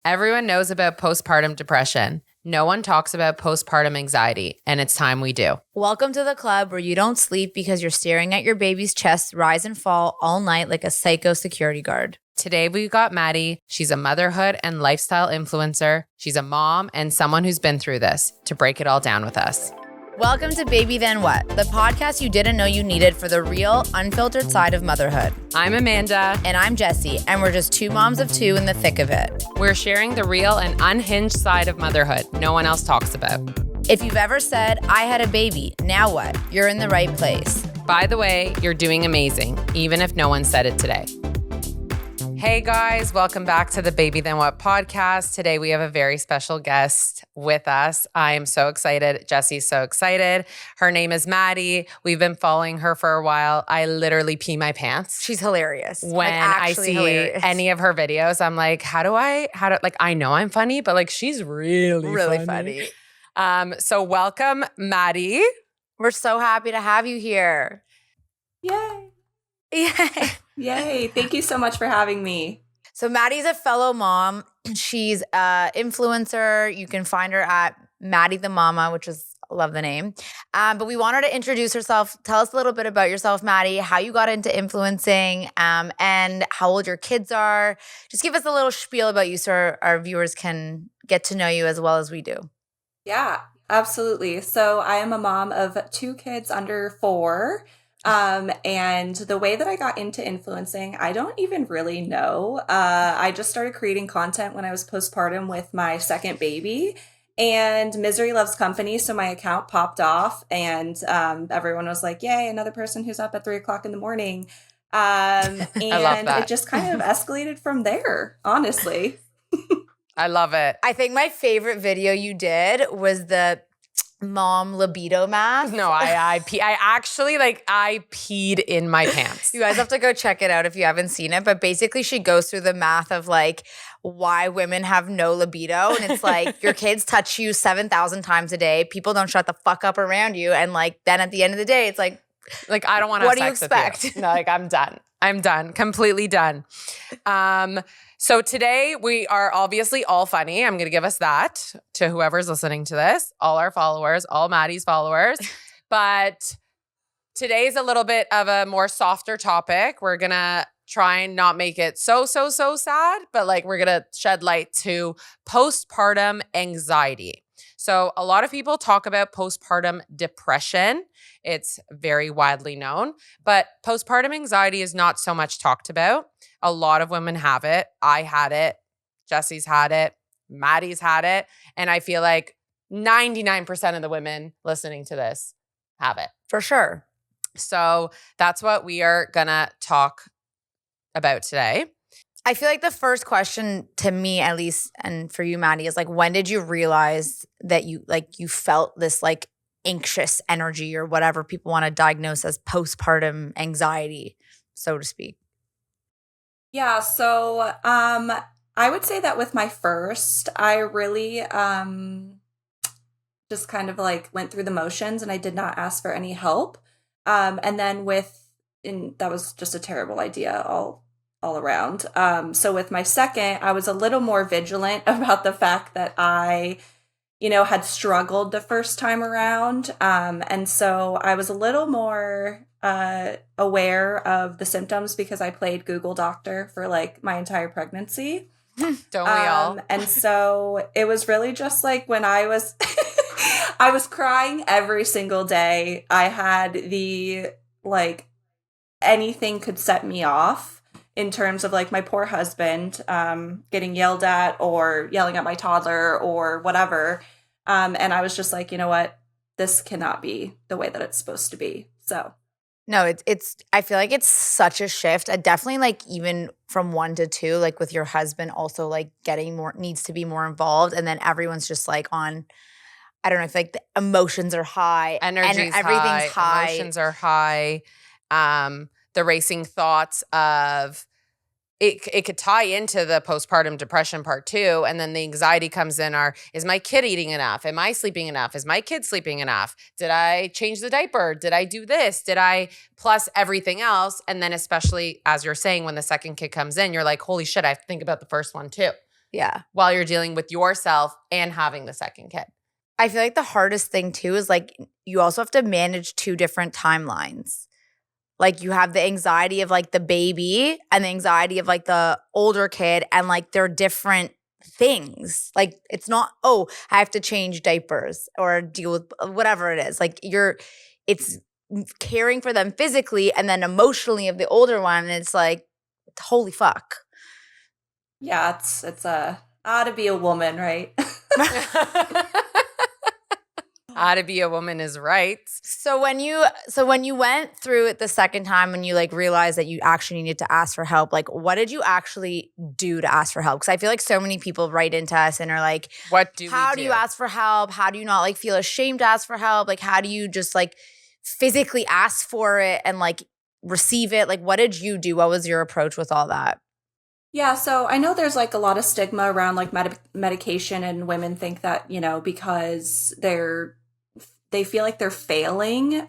Everyone knows about postpartum depression. No one talks about postpartum anxiety, and it's time we do. Welcome to the club where you don't sleep because you're staring at your baby's chest rise and fall all night like a psycho security guard. Today we've got Maddie. She's a motherhood and lifestyle influencer. She's a mom and someone who's been through this to break it all down with us. Welcome to Baby Then What, the podcast you didn't know you needed for the real, unfiltered side of motherhood. I'm Amanda. And I'm Jessie, and we're just two moms of two in the thick of it. We're sharing the real and unhinged side of motherhood no one else talks about. If you've ever said, I had a baby, now what? You're in the right place. By the way, you're doing amazing, even if no one said it today. Hey guys, welcome back to the Baby Then What podcast. Today we have a very special guest with us. I am so excited. Jessie's so excited. Her name is Maddie. We've been following her for a while. I literally pee my pants. She's hilarious. When I see any of her videos, I'm like, I know I'm funny, but like she's really funny. So welcome, Maddie. We're so happy to have you here. Yay. Yay. Yay. Thank you so much for having me. So Maddie's a fellow mom. She's an influencer. You can find her at Maddie the Mama, which is, I love the name. But we want her to introduce herself. Tell us a little bit about yourself, Maddie, how you got into influencing, and how old your kids are. Just give us a little spiel about you so our viewers can get to know you as well as we do. Yeah, absolutely. So I am a mom of two kids under 4. And the way that I got into influencing, I don't even really know. I just started creating content when I was postpartum with my second baby, and misery loves company. So my account popped off and, everyone was like, yay, another person who's up at 3:00 in the morning. And I love that. It just kind of escalated from there, honestly. I love it. I think my favorite video you did was the mom libido math. No, I peed in my pants. You guys have to go check it out if you haven't seen it. But basically she goes through the math of like why women have no libido. And it's like your kids touch you 7,000 times a day. People don't shut the fuck up around you. And like then at the end of the day, it's like I don't want to have sex what do you expect? With you. No, like I'm done. I'm done. Completely done. So today we are obviously all funny. I'm going to give us that to whoever's listening to this, all our followers, all Maddie's followers. But today's a little bit of a more softer topic. We're going to try and not make it so sad, but like we're going to shed light to postpartum anxiety. So a lot of people talk about postpartum depression. It's very widely known, but postpartum anxiety is not so much talked about. A lot of women have it. I had it. Jessie's had it. Maddie's had it. And I feel like 99% of the women listening to this have it. for sure. So that's what we are going to talk about today. I feel like the first question to me, at least, and for you, Maddie, is like, when did you realize that you felt this like anxious energy or whatever people want to diagnose as postpartum anxiety, so to speak? Yeah, so I would say that with my first, I really just kind of like went through the motions and I did not ask for any help. And then that was just a terrible idea all around. So with my second, I was a little more vigilant about the fact that I, had struggled the first time around. And so I was a little more aware of the symptoms because I played Google Doctor for like my entire pregnancy. Don't we all? And so it was really just like when I was I was crying every single day. I had the like anything could set me off in terms of like my poor husband getting yelled at or yelling at my toddler or whatever. And I was just like, you know what? This cannot be the way that it's supposed to be. So No, it's I feel like it's such a shift. Definitely like even from 1 to 2, like with your husband also like needs to be more involved. And then everyone's just like on, I don't know, if like the emotions are high. Energy's everything's high. Emotions are high. The racing thoughts of it could tie into the postpartum depression part too. And then the anxiety comes in is my kid eating enough? Am I sleeping enough? Is my kid sleeping enough? Did I change the diaper? Did I do this? Plus everything else. And then especially as you're saying, when the second kid comes in, you're like, holy shit, I have to think about the first one too. Yeah. while you're dealing with yourself and having the second kid. I feel like the hardest thing too is like you also have to manage two different timelines. Like you have the anxiety of like the baby and the anxiety of like the older kid, and like they're different things. Like it's not, oh, I have to change diapers or deal with whatever it is. Like it's caring for them physically and then emotionally of the older one. And it's like, holy fuck. Yeah, it's to be a woman, right? How to be a woman is right. So when you went through it the second time and you like realized that you actually needed to ask for help, like what did you actually do to ask for help? Because I feel like so many people write into us and are like, how do you ask for help? How do you not like feel ashamed to ask for help? Like how do you just like physically ask for it and like receive it? Like what did you do? What was your approach with all that? Yeah, so I know there's like a lot of stigma around like medication, and women think that, because they feel like they're failing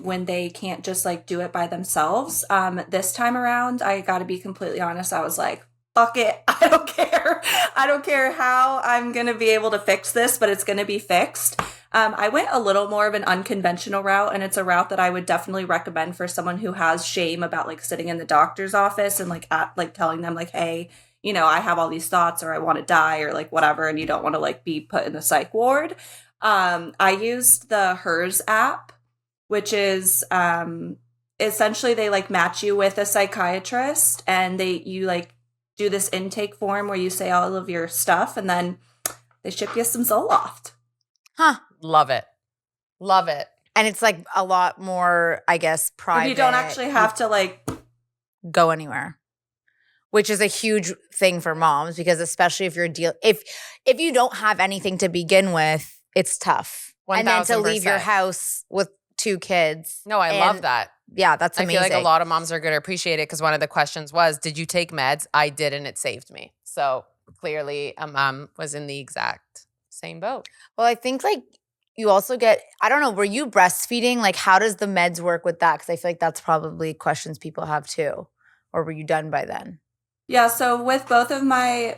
when they can't just like do it by themselves. This time around, I got to be completely honest. I was like, fuck it. I don't care. I don't care how I'm going to be able to fix this, but it's going to be fixed. I went a little more of an unconventional route, and it's a route that I would definitely recommend for someone who has shame about like sitting in the doctor's office and like telling them like, hey, I have all these thoughts, or I want to die, or like whatever, and you don't want to like be put in the psych ward. I used the Hers app, which is essentially they like match you with a psychiatrist, and you like do this intake form where you say all of your stuff, and then they ship you some Zoloft. Huh. Love it. Love it. And it's like a lot more, I guess, private. And you don't actually have to like go anywhere, which is a huge thing for moms, because especially if if you don't have anything to begin with, it's tough. 1000%. And then to leave your house with 2 kids. No, I love that. Yeah, that's amazing. I feel like a lot of moms are going to appreciate it, because one of the questions was, did you take meds? I did, and it saved me. So clearly a mom was in the exact same boat. Well, I think like you also get, I don't know, were you breastfeeding? Like how does the meds work with that? Because I feel like that's probably questions people have too. Or were you done by then? Yeah, so with both of my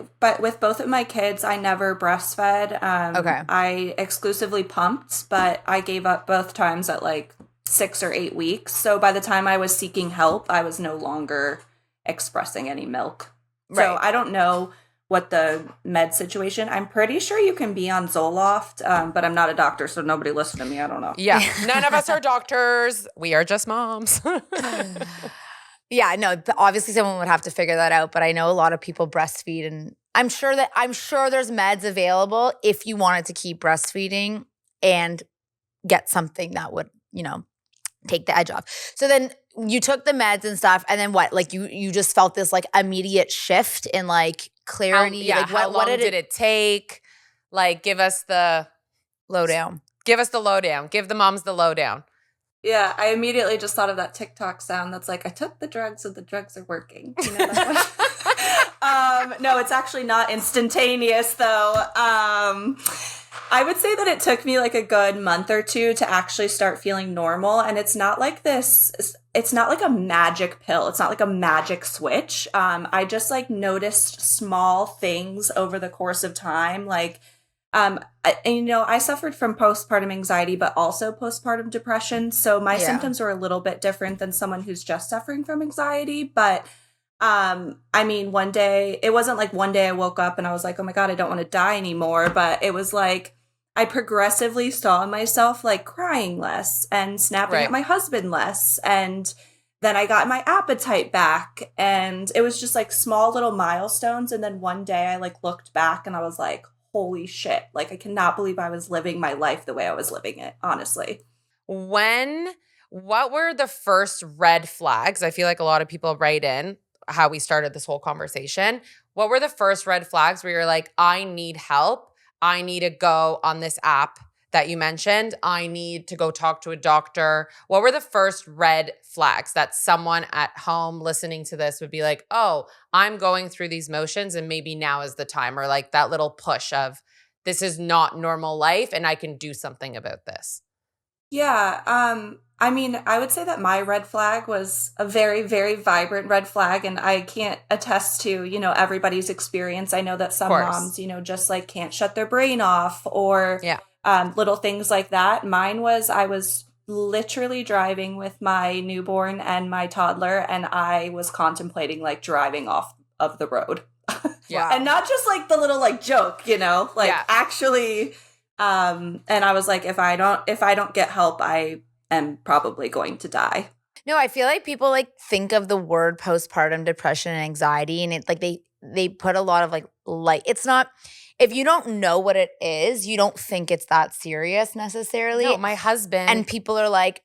kids, I never breastfed. Okay. I exclusively pumped, but I gave up both times at like 6 or 8 weeks. So by the time I was seeking help, I was no longer expressing any milk. Right. So I don't know what the med situation. I'm pretty sure you can be on Zoloft, but I'm not a doctor, so nobody listen to me. I don't know. Yeah, none of us are doctors. We are just moms. Yeah, no, obviously someone would have to figure that out, but I know a lot of people breastfeed, and I'm sure there's meds available if you wanted to keep breastfeeding and get something that would, take the edge off. So then you took the meds and stuff, and then what? Like you just felt this like immediate shift in like clarity. Like, how long did it take? Like give us the lowdown. Give us the lowdown. Give the moms the lowdown. Yeah, I immediately just thought of that TikTok sound that's like, I took the drugs and the drugs are working. You know that one? No, it's actually not instantaneous though. I would say that it took me like a good month or 2 to actually start feeling normal. And it's not like it's not like a magic pill. It's not like a magic switch. I just like noticed small things over the course of time. Like, I suffered from postpartum anxiety, but also postpartum depression. So my symptoms were a little bit different than someone who's just suffering from anxiety. But, one day, it wasn't like one day I woke up and I was like, oh my God, I don't want to die anymore. But it was like, I progressively saw myself like crying less and snapping at my husband less. And then I got my appetite back, and it was just like small little milestones. And then one day I like looked back and I was like, holy shit. Like, I cannot believe I was living my life the way I was living it, honestly. What were the first red flags? I feel like a lot of people write in how we started this whole conversation. What were the first red flags where you're like, I need help. I need to go on this app that you mentioned. I need to go talk to a doctor. What were the first red flags that someone at home listening to this would be like, oh, I'm going through these motions and maybe now is the time, or like that little push of this is not normal life and I can do something about this? Yeah. I mean, I would say that my red flag was a very, very vibrant red flag, and I can't attest to, everybody's experience. I know that some moms, just like can't shut their brain off or little things like that. Mine was, I was literally driving with my newborn and my toddler, and I was contemplating like driving off of the road. Yeah. And not just like the little like joke, actually. And I was like, if I don't get help, I am probably going to die. No, I feel like people like think of the word postpartum depression and anxiety, and it's like they put a lot of like light. It's not, if you don't know what it is, you don't think it's that serious necessarily. No, my husband. And people are like,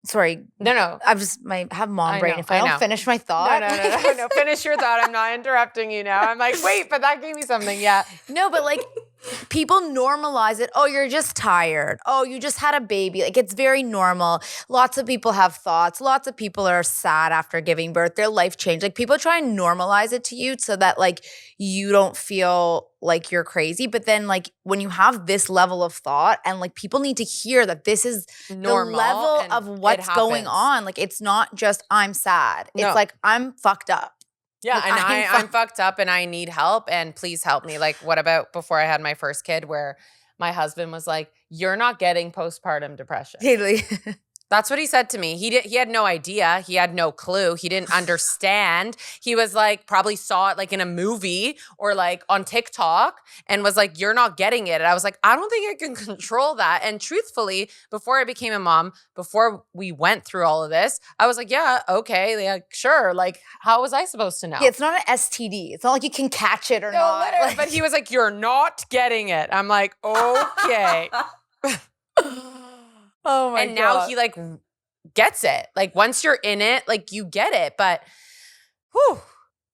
sorry. No. I have mom brain. If I don't finish my thought. No. Finish your thought. I'm not interrupting you now. I'm like, wait, but that gave me something. Yeah. No, but like people normalize it. Oh, you're just tired. Oh, you just had a baby. Like it's very normal. Lots of people have thoughts. Lots of people are sad after giving birth. Their life changed. Like people try and normalize it to you so that like you don't feel like you're crazy. But then like when you have this level of thought and like people need to hear that this is normal, the level of what's going on. Like it's not just I'm sad. It's like I'm fucked up. Yeah, like, and I'm fucked up and I need help and please help me. Like what about before I had my first kid where my husband was like, you're not getting postpartum depression. That's what he said to me. He had no idea. He had no clue. He didn't understand. He was like, probably saw it like in a movie or like on TikTok and was like, you're not getting it. And I was like, I don't think I can control that. And truthfully, before I became a mom, before we went through all of this, I was like, yeah, okay, yeah, sure. Like, how was I supposed to know? Yeah, it's not an STD. It's not like you can catch it or not. Literally, but he was like, you're not getting it. I'm like, okay. Oh my God. And now he like gets it. Like once you're in it, like you get it. But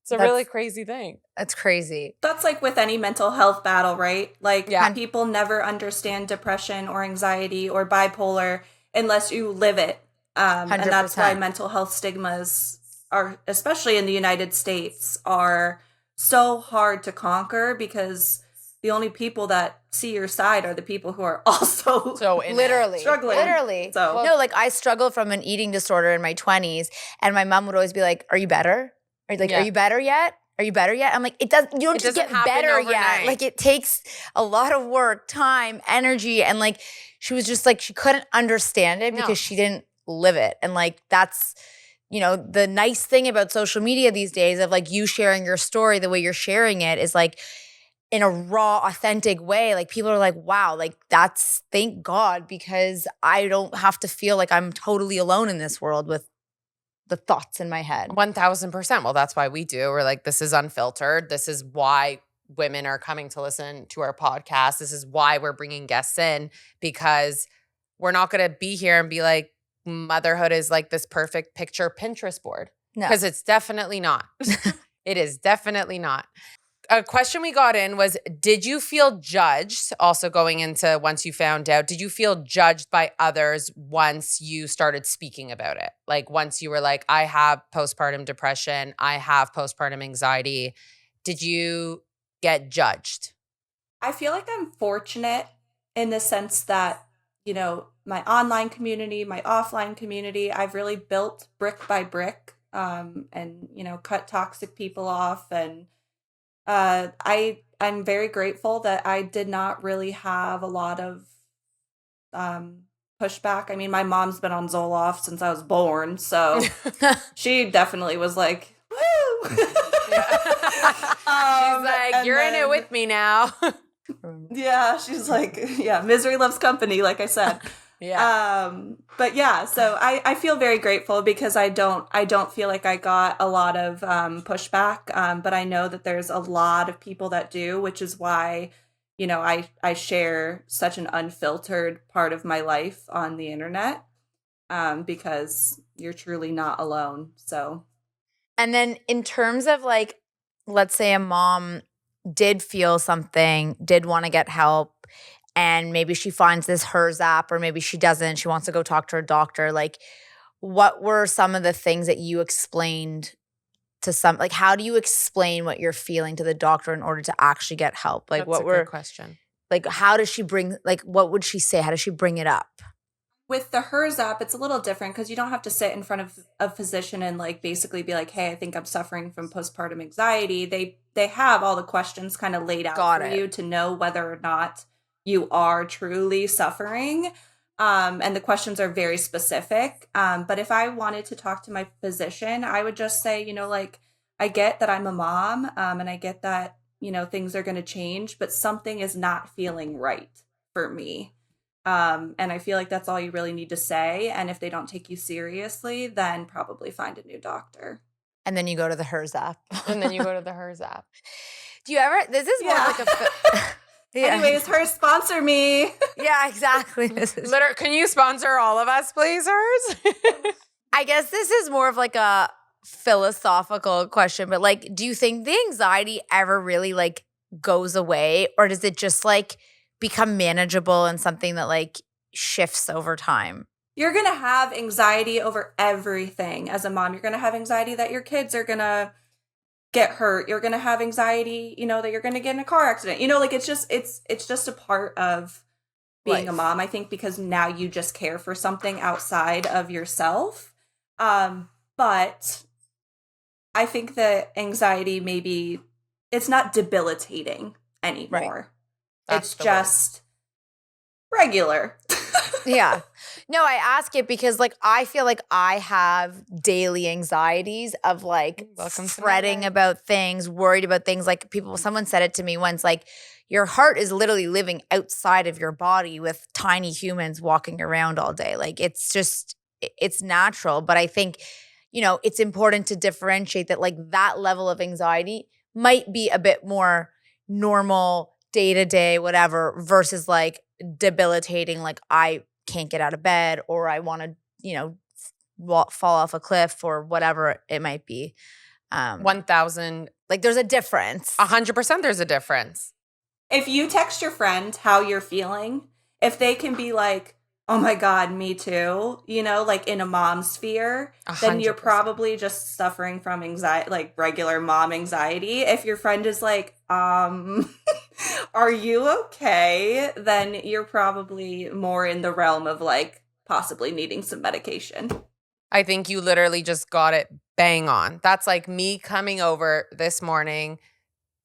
it's a really crazy thing. That's crazy. That's like with any mental health battle, right? Like people never understand depression or anxiety or bipolar unless you live it. And that's why mental health stigmas are, especially in the United States, are so hard to conquer because the only people that see your side are the people who are also struggling. Literally. So no, like I struggled from an eating disorder in my 20s, and my mom would always be like, "Are you better? Are you better yet? Are you better yet?" I'm like, you don't just get better overnight. yet. Like it takes a lot of work, time, energy, and like she was just like she couldn't understand it because she didn't live it, and like that's. The nice thing about social media these days of like you sharing your story the way you're sharing it is like in a raw, authentic way. Like people are like, wow, like that's thank God because I don't have to feel like I'm totally alone in this world with the thoughts in my head. 1000%. Well, that's why we do. We're like, this is unfiltered. This is why women are coming to listen to our podcast. This is why we're bringing guests in because we're not going to be here and be like, motherhood is like this perfect picture Pinterest board. No. Because it's definitely not. It is definitely not. A question we got in was, did you feel judged, also going into once you found out, did you feel judged by others once you started speaking about it? Like once you were like, I have postpartum depression, I have postpartum anxiety. Did you get judged? I feel like I'm fortunate in the sense that, my online community, my offline community, I've really built brick by brick and, cut toxic people off. And I'm very grateful that I did not really have a lot of pushback. I mean, my mom's been on Zoloft since I was born, so she definitely was like, woo! She's like, you're in it with me now. Yeah, she's like, misery loves company, like I said. But yeah, so I feel very grateful because I don't feel like I got a lot of pushback, but I know that there's a lot of people that do, which is why, I share such an unfiltered part of my life on the internet, because you're truly not alone. So, and then in terms of like, let's say a mom did feel something, did want to get help, and maybe she finds this HERS app, or maybe she doesn't, she wants to go talk to her doctor. Like, what were some of the things that you explained to like, how do you explain what you're feeling to the doctor in order to actually get help? Like, That's a good question. Like, how does she bring, like, what would she say? How does she bring it up? with the Hers app, it's a little different because you don't have to sit in front of a physician and like basically be like, hey, I think I'm suffering from postpartum anxiety. They have all the questions kind of laid out for you to know whether or not you are truly suffering. And the questions are very specific. But if I wanted to talk to my physician, I would just say, you know, like, I get that I'm a mom, and I get that, you know, things are going to change, but something is not feeling right for me. And I feel like that's all you really need to say. And if they don't take you seriously, then probably find a new doctor. And then you go to the Hers app. And then you go to the Hers app. Do you ever, this is more like a, yeah. Anyways, Hers, sponsor me. Yeah, exactly. This is Can you sponsor all of us, please, Hers? I guess this is more of like a philosophical question, but like, do you think the anxiety ever really like goes away, or does it just like become manageable and something that like shifts over time? You're going to have anxiety over everything as a mom. You're going to have anxiety that your kids are going to get hurt. You're going to have anxiety, you know, that you're going to get in a car accident. You know, like it's just a part of being a mom, I think, because now you just care for something outside of yourself. But I think that anxiety maybe it's not debilitating anymore. Right. It's just regular. Yeah. No, I ask it because like I feel like I have daily anxieties of like fretting about things, worried about things. Like someone said it to me once, like your heart is literally living outside of your body with tiny humans walking around all day. Like it's natural. But I think, you know, it's important to differentiate that like that level of anxiety might be a bit more normal, day-to-day, whatever, versus like debilitating, like I can't get out of bed or I want to, you know, fall off a cliff or whatever it might be. 1,000. Like there's a difference. 100% there's a difference. If you text your friend how you're feeling, if they can be like, oh my God, me too, you know, like in a mom sphere, 100%. Then you're probably just suffering from anxiety, like regular mom anxiety. If your friend is like, are you okay? Then you're probably more in the realm of like possibly needing some medication. I think you literally just got it bang on. That's like me coming over this morning,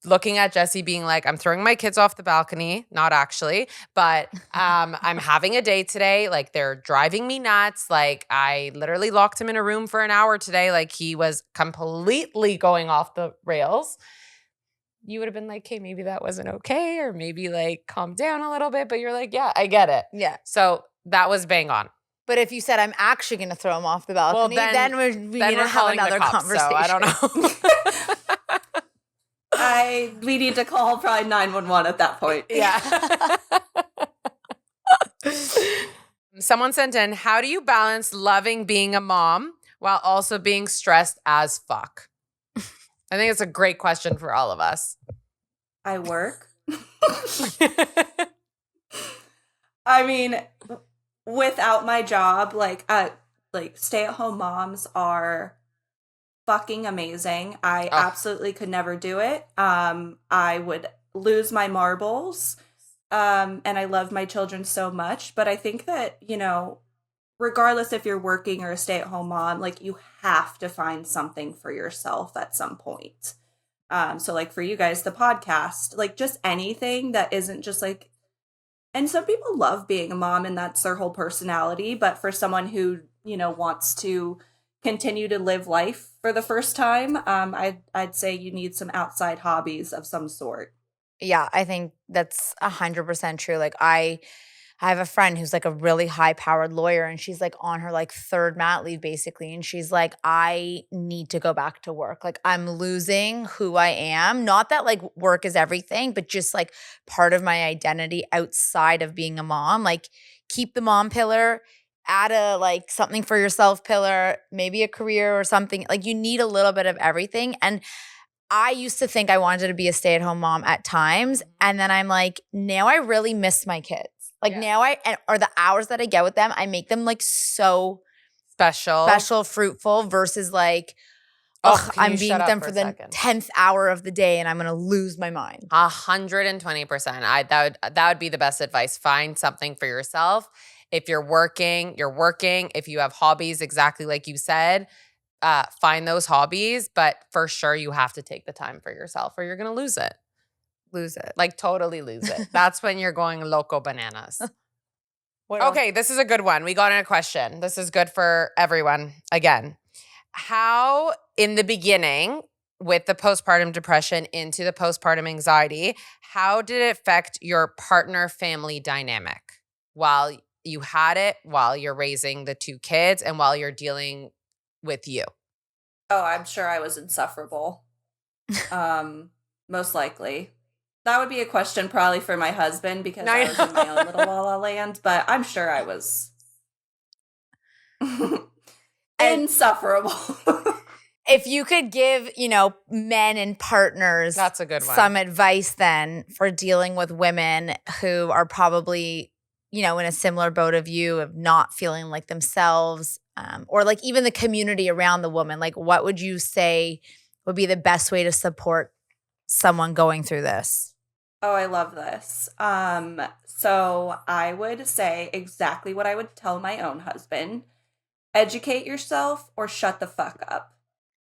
looking at Jesse being like, I'm throwing my kids off the balcony. Not actually, but I'm having a day today. Like they're driving me nuts. Like I literally locked him in a room for an hour today. Like he was completely going off the rails. You would have been like, hey, maybe that wasn't okay. Or maybe like calm down a little bit. But you're like, yeah, I get it. Yeah. So that was bang on. But if you said, I'm actually going to throw him off the balcony, then we need to have another conversation. So I don't know. We need to call probably 911 at that point. Yeah. Someone sent in, how do you balance loving being a mom while also being stressed as fuck? I think it's a great question for all of us. I work. I mean, without my job, like stay-at-home moms are fucking amazing. I absolutely could never do it. I would lose my marbles. And I love my children so much. But I think that, you know, regardless if you're working or a stay-at-home mom, like you have to find something for yourself at some point. So like for you guys, the podcast, like just anything that isn't just like, and some people love being a mom and that's their whole personality. But for someone who, you know, wants to continue to live life for the first time, I'd say you need some outside hobbies of some sort. Yeah, I think that's 100% true. Like I have a friend who's like a really high-powered lawyer and she's like on her like third mat leave basically. And she's like, I need to go back to work. Like I'm losing who I am. Not that like work is everything, but just like part of my identity outside of being a mom. Like keep the mom pillar, add a like something for yourself pillar, maybe a career or something. Like you need a little bit of everything. And I used to think I wanted to be a stay-at-home mom at times. And then I'm like, now I really miss my kids. Like now or the hours that I get with them, I make them like so special, fruitful versus like, I'm being with them for the 10th hour of the day and I'm going to lose my mind. 120%. That would be the best advice. Find something for yourself. If you're working, you're working. If you have hobbies, exactly like you said, find those hobbies. But for sure, you have to take the time for yourself or you're going to lose it. Lose it. Like totally lose it. That's when you're going loco bananas. What else? Okay, this is a good one. We got in a question. This is good for everyone. Again, how in the beginning with the postpartum depression into the postpartum anxiety, how did it affect your partner-family dynamic while you had it, while you're raising the 2 kids, and while you're dealing with you? Oh, I'm sure I was insufferable. Most likely. That would be a question probably for my husband because I was in my own little la la land, but I'm sure I was insufferable. If you could give, men and partners That's a good one. some advice then for dealing with women who are probably, in a similar boat of you of not feeling like themselves, or like even the community around the woman, like what would you say would be the best way to support someone going through this? Oh, I love this. So I would say exactly what I would tell my own husband. Educate yourself or shut the fuck up.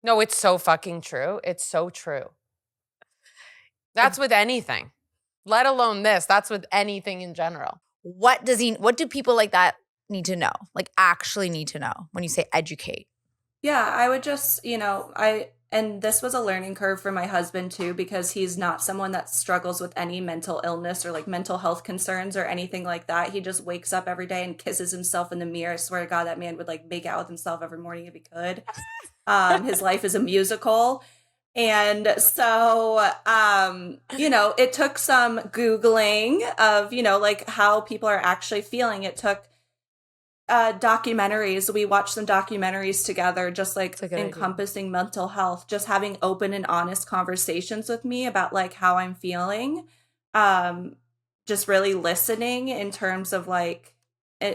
No, it's so fucking true. It's so true. That's with anything, let alone this. That's with anything in general. What do people like that need to know? Like actually need to know when you say educate? Yeah, I would just, and this was a learning curve for my husband too, because he's not someone that struggles with any mental illness or like mental health concerns or anything like that. He just wakes up every day and kisses himself in the mirror. I swear to God, that man would like make out with himself every morning if he could. His life is a musical. And so, it took some Googling of, like how people are actually feeling. It took documentaries. We watched some documentaries together, just like encompassing mental health, just having open and honest conversations with me about like how I'm feeling. Just really listening in terms of like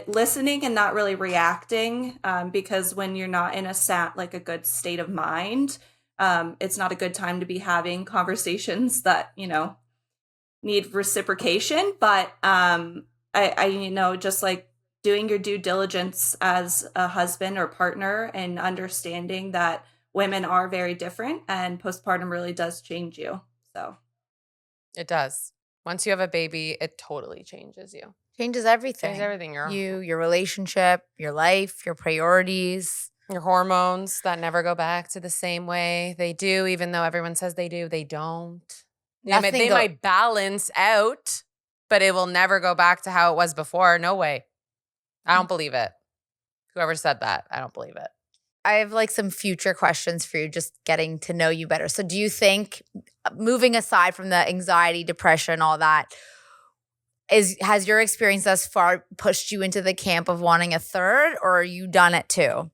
listening and not really reacting. Because when you're not in a good state of mind, it's not a good time to be having conversations that, need reciprocation. But I just like doing your due diligence as a husband or partner and understanding that women are very different and postpartum really does change you. So it does. Once you have a baby, it totally changes you. Changes everything. Changes everything. Your relationship, your life, your priorities. Your hormones that never go back to the same way they do, even though everyone says they do, they don't. They might balance out, but it will never go back to how it was before. No way. I don't believe it. Whoever said that, I don't believe it. I have like some future questions for you, just getting to know you better. So do you think, moving aside from the anxiety, depression, all that, has your experience thus far pushed you into the camp of wanting a third, or are you done it too?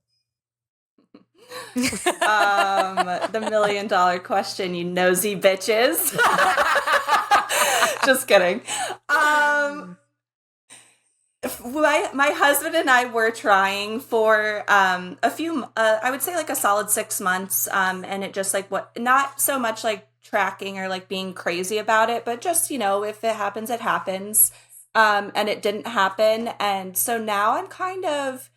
The $1 million question, you nosy bitches. Just kidding. My husband and I were trying for a few, I would say like a solid 6 months, and it just like not so much like tracking or like being crazy about it, but just, if it happens, it happens, and it didn't happen. And so now I'm kind of,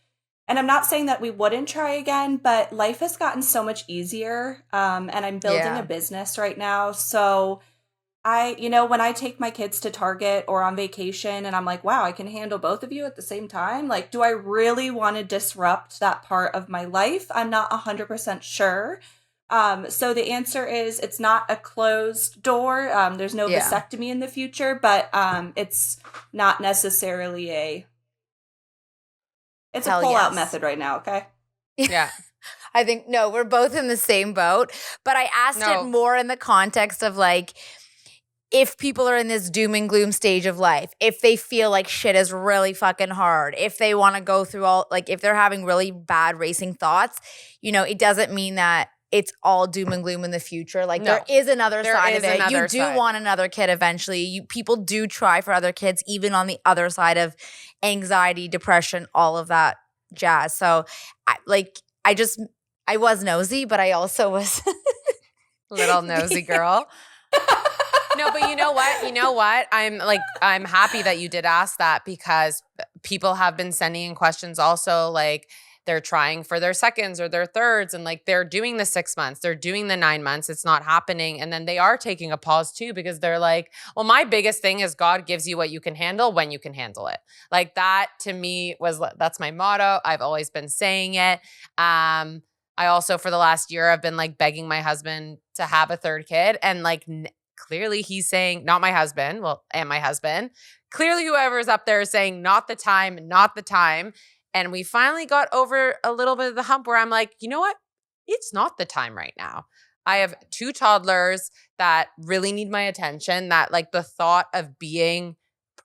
and I'm not saying that we wouldn't try again, but life has gotten so much easier, and I'm building a business right now. So when I take my kids to Target or on vacation and I'm like, wow, I can handle both of you at the same time. Like, do I really want to disrupt that part of my life? I'm not 100% sure. So the answer is it's not a closed door. There's no vasectomy in the future, but it's not necessarily it's a pull-out method right now, okay? Yeah. I think, no, we're both in the same boat. But I asked it more in the context of like, if people are in this doom and gloom stage of life, if they feel like shit is really fucking hard, if they want to go through if they're having really bad racing thoughts, it doesn't mean that it's all doom and gloom in the future. Like there is another side of it. You do want another kid eventually. People do try for other kids, even on the other side of anxiety, depression, all of that jazz. So I was nosy, but I also was little nosy girl. No, but you know what? You know what? I'm happy that you did ask that because people have been sending in questions also like they're trying for their seconds or their thirds and like they're doing the 6 months, they're doing the 9 months, it's not happening. And then they are taking a pause too because they're like, well, my biggest thing is God gives you what you can handle when you can handle it. Like that to me that's my motto. I've always been saying it. I also for the last year I've been like begging my husband to have a third kid and like clearly he's saying not my husband, and my husband. Clearly whoever's up there is saying not the time, not the time. And we finally got over a little bit of the hump where I'm like, you know what? It's not the time right now. I have 2 toddlers that really need my attention, that like the thought of being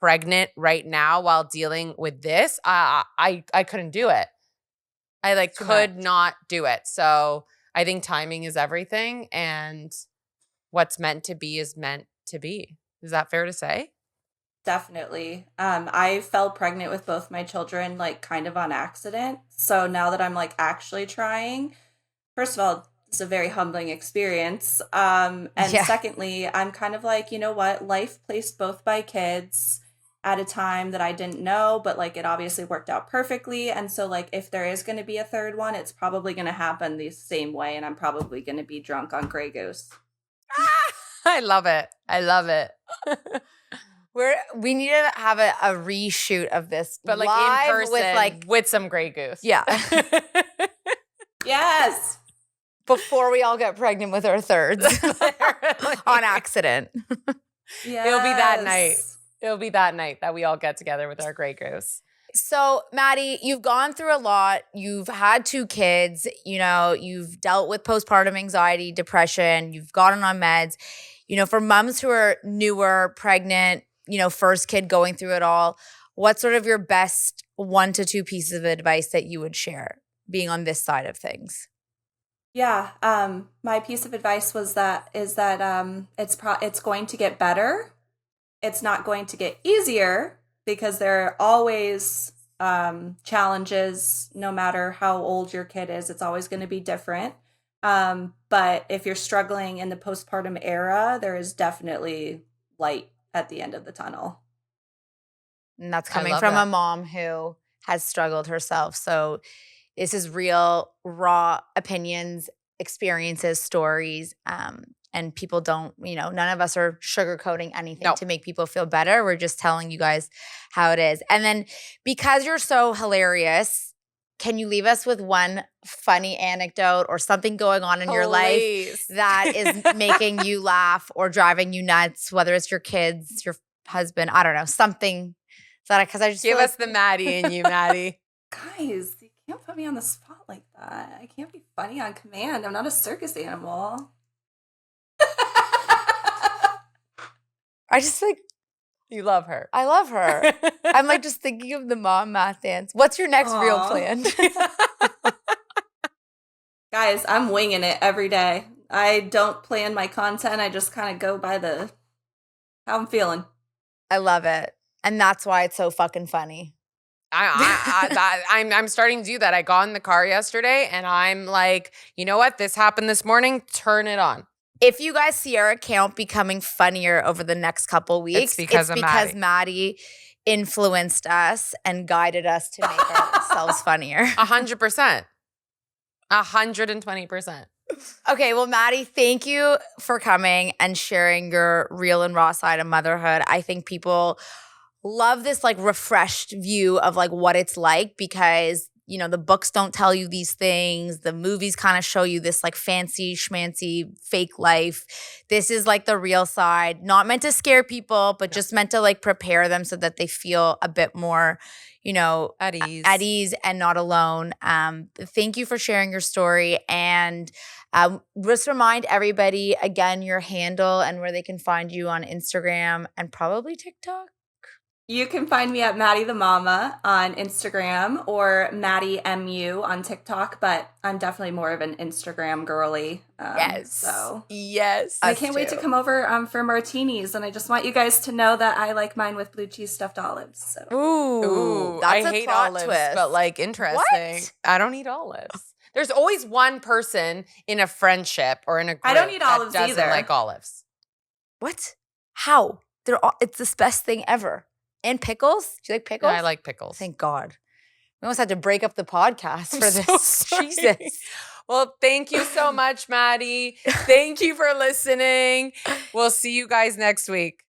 pregnant right now while dealing with this, I couldn't do it. I like could not do it. So I think timing is everything and what's meant to be is meant to be. Is that fair to say? Definitely. I fell pregnant with both my children, like kind of on accident. So now that I'm like actually trying, first of all, it's a very humbling experience. And secondly, I'm kind of like, you know what? Life placed both my kids at a time that I didn't know, but like it obviously worked out perfectly. And so like if there is going to be a third one, it's probably going to happen the same way. And I'm probably going to be drunk on Grey Goose. I love it. I love it. We need to have a reshoot of this, but like live in person with like with some Grey Goose. Yeah. Yes. Before we all get pregnant with our thirds on accident. Yes. It'll be that night. It'll be that night that we all get together with our Grey Goose. So, Maddie, you've gone through a lot. You've had 2 kids. You know, you've dealt with postpartum anxiety, depression. You've gotten on meds. You know, for moms who are newer, pregnant, you know, first kid going through it all, what's sort of your best 1 to 2 pieces of advice that you would share being on this side of things? Yeah, my piece of advice is that it's going to get better. It's not going to get easier because there are always challenges no matter how old your kid is. It's always going to be different. But if you're struggling in the postpartum era, there is definitely light at the end of the tunnel. And that's coming from a mom who has struggled herself. So this is real, raw opinions, experiences, stories. And people don't, you know, none of us are sugarcoating anything to make people feel better. We're just telling you guys how it is. And then because you're so hilarious, can you leave us with 1 funny anecdote or something going on in your life that is making you laugh or driving you nuts, whether it's your kids, your husband, I don't know, something that because I just give us the Maddie in you, Maddie. Guys, you can't put me on the spot like that. I can't be funny on command. I'm not a circus animal. I just like you love her. I love her. I'm like just thinking of the mom math dance. What's your next real plan? Guys, I'm winging it every day. I don't plan my content. I just kind of go by how I'm feeling. I love it. And that's why it's so fucking funny. I'm starting to do that. I got in the car yesterday and I'm like, you know what? This happened this morning. Turn it on. If you guys see our account becoming funnier over the next couple weeks, it's because Maddie influenced us and guided us to make ourselves funnier. 100%. 120%. Okay, well, Maddie, thank you for coming and sharing your real and raw side of motherhood. I think people love this like refreshed view of like what it's like because you know, the books don't tell you these things. The movies kind of show you this like fancy schmancy fake life. This is like the real side, not meant to scare people, but just meant to like prepare them so that they feel a bit more, you know, at ease and not alone. Thank you for sharing your story. And just remind everybody again, your handle and where they can find you on Instagram and probably TikTok. You can find me at Maddie the Mama on Instagram or Maddie MU on TikTok, but I'm definitely more of an Instagram girly. Yes. I can't wait to come over for martinis, and I just want you guys to know that I like mine with blue cheese stuffed olives. So. Ooh, I hate olives, twist. But like interesting. What? I don't eat olives. There's always one person in a friendship or in a group I don't eat olives that doesn't either. like olives. What? How? It's the best thing ever. And pickles? Do you like pickles? Yeah, I like pickles. Thank God. We almost had to break up the podcast for this. so sorry. Jesus. Well, thank you so much, Maddie. Thank you for listening. We'll see you guys next week.